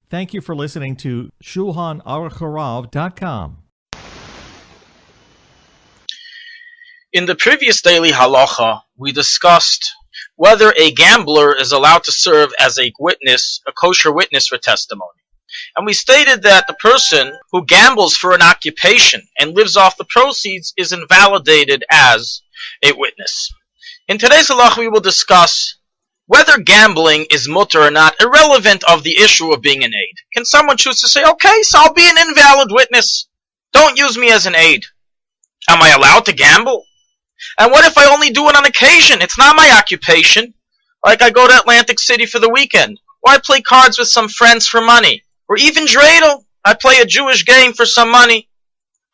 Thank you for listening to Shulchanaruchharav.com. In the previous daily halacha, we discussed whether a gambler is allowed to serve as a witness, a kosher witness for testimony. And we stated that the person who gambles for an occupation and lives off the proceeds is invalidated as a witness. In today's halacha, we will discuss whether gambling is mutter or not, irrelevant of the issue of being an aid. Can someone choose to say, okay, so I'll be an invalid witness. Don't use me as an aid. Am I allowed to gamble? And what if I only do it on occasion? It's not my occupation. Like I go to Atlantic City for the weekend. Or I play cards with some friends for money. Or even dreidel. I play a Jewish game for some money.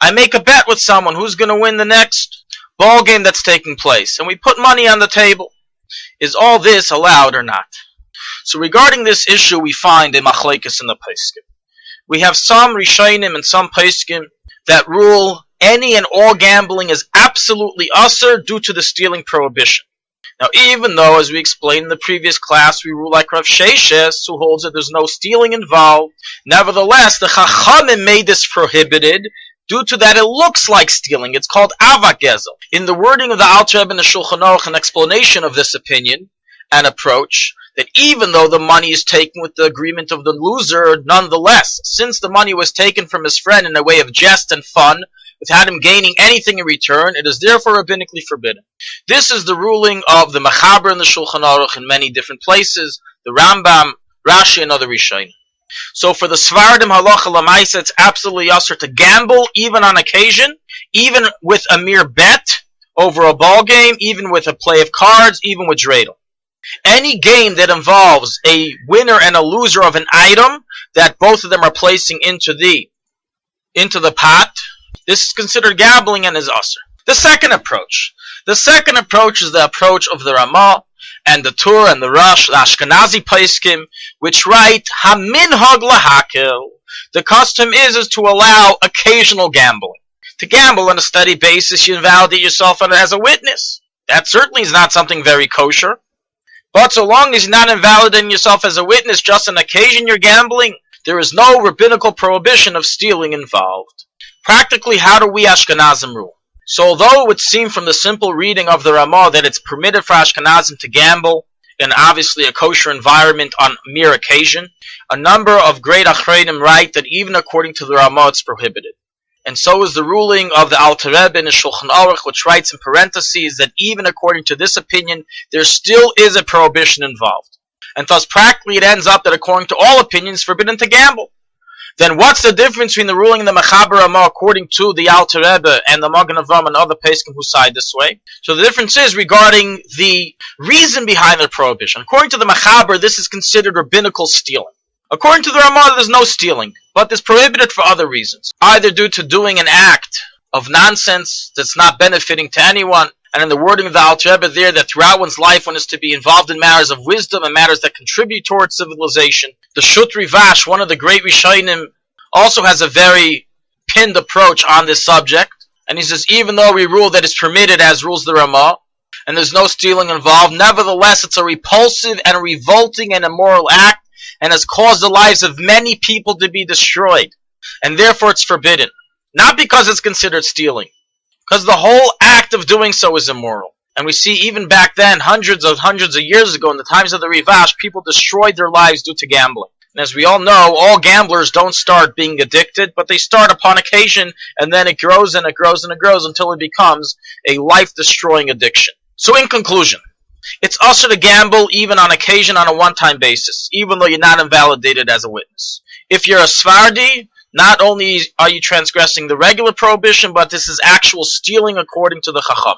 I make a bet with someone who's going to win the next ball game that's taking place. And we put money on the table. Is all this allowed or not? So regarding this issue, we find a machlekes in the Peskim. We have some Rishonim and some Peskim that rule any and all gambling is absolutely usher due to the stealing prohibition. Now, even though, as we explained in the previous class, we rule like Rav Sheshes, who holds that there's no stealing involved, nevertheless, the Chachamim made this prohibited due to that it looks like stealing. It's called avak gezel. In the wording of the Alter Rebbe and the Shulchan an explanation of this opinion and approach, that even though the money is taken with the agreement of the loser, nonetheless, since the money was taken from his friend in a way of jest and fun, without him gaining anything in return, it is therefore rabbinically forbidden. This is the ruling of the Mechaber and the Shulchan Aruch in many different places, the Rambam, Rashi, and other Rishonim. So for the Svardim halacha l'maisa, it's absolutely usher to gamble, even on occasion, even with a mere bet over a ball game, even with a play of cards, even with dreidel. Any game that involves a winner and a loser of an item that both of them are placing into the pot, this is considered gambling and is usher. The second approach is the approach of the Ramah and the Tur and the Rosh, the Ashkenazi Peskim, which write haminhag lahakil. The custom is to allow occasional gambling. To gamble on a steady basis, you invalidate yourself as a witness. That certainly is not something very kosher. But so long as you're not invalidating yourself as a witness, just on occasion you're gambling, there is no rabbinical prohibition of stealing involved. Practically, how do we Ashkenazim rule? So although it would seem from the simple reading of the Ramah that it's permitted for Ashkenazim to gamble in obviously a kosher environment on mere occasion, a number of great Achreinim write that even according to the Ramah it's prohibited. And so is the ruling of the Alter Rebbe in the Shulchan Aruch, which writes in parentheses that even according to this opinion, there still is a prohibition involved. And thus practically it ends up that according to all opinions, it's forbidden to gamble. Then what's the difference between the ruling and the Mechaber Ramah according to the Alter Rebbe and the Magen Avraham and other Peskim who side this way? So the difference is regarding the reason behind the prohibition. According to the Mechaber, this is considered rabbinical stealing. According to the Ramah, there's no stealing, but it's prohibited for other reasons. Either due to doing an act of nonsense that's not benefiting to anyone, and in the wording of the Alter Rebbe there, that throughout one's life one is to be involved in matters of wisdom and matters that contribute towards civilization. The Shutri Vash, one of the great Rishonim, also has a very pinned approach on this subject. And he says, even though we rule that it's permitted as rules the Ramah, and there's no stealing involved, nevertheless it's a repulsive and revolting and immoral act, and has caused the lives of many people to be destroyed. And therefore it's forbidden. Not because it's considered stealing, because the whole act of doing so is immoral. And we see even back then, hundreds of years ago, in the times of the Rivash, people destroyed their lives due to gambling. And as we all know, all gamblers don't start being addicted, but they start upon occasion, and then it grows and it grows and it grows until it becomes a life-destroying addiction. So in conclusion, it's usher to gamble even on occasion on a one-time basis, even though you're not invalidated as a witness. If you're a Sephardi, not only are you transgressing the regular prohibition, but this is actual stealing according to the Chacham.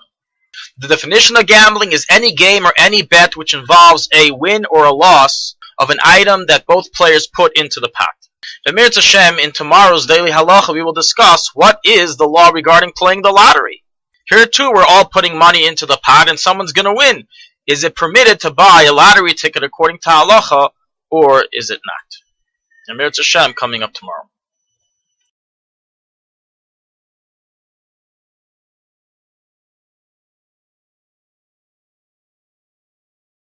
The definition of gambling is any game or any bet which involves a win or a loss of an item that both players put into the pot. B'mir Hashem, in tomorrow's Daily Halacha, we will discuss what is the law regarding playing the lottery. Here too, we're all putting money into the pot and someone's going to win. Is it permitted to buy a lottery ticket according to Halacha, or is it not? B'mir Hashem, coming up tomorrow.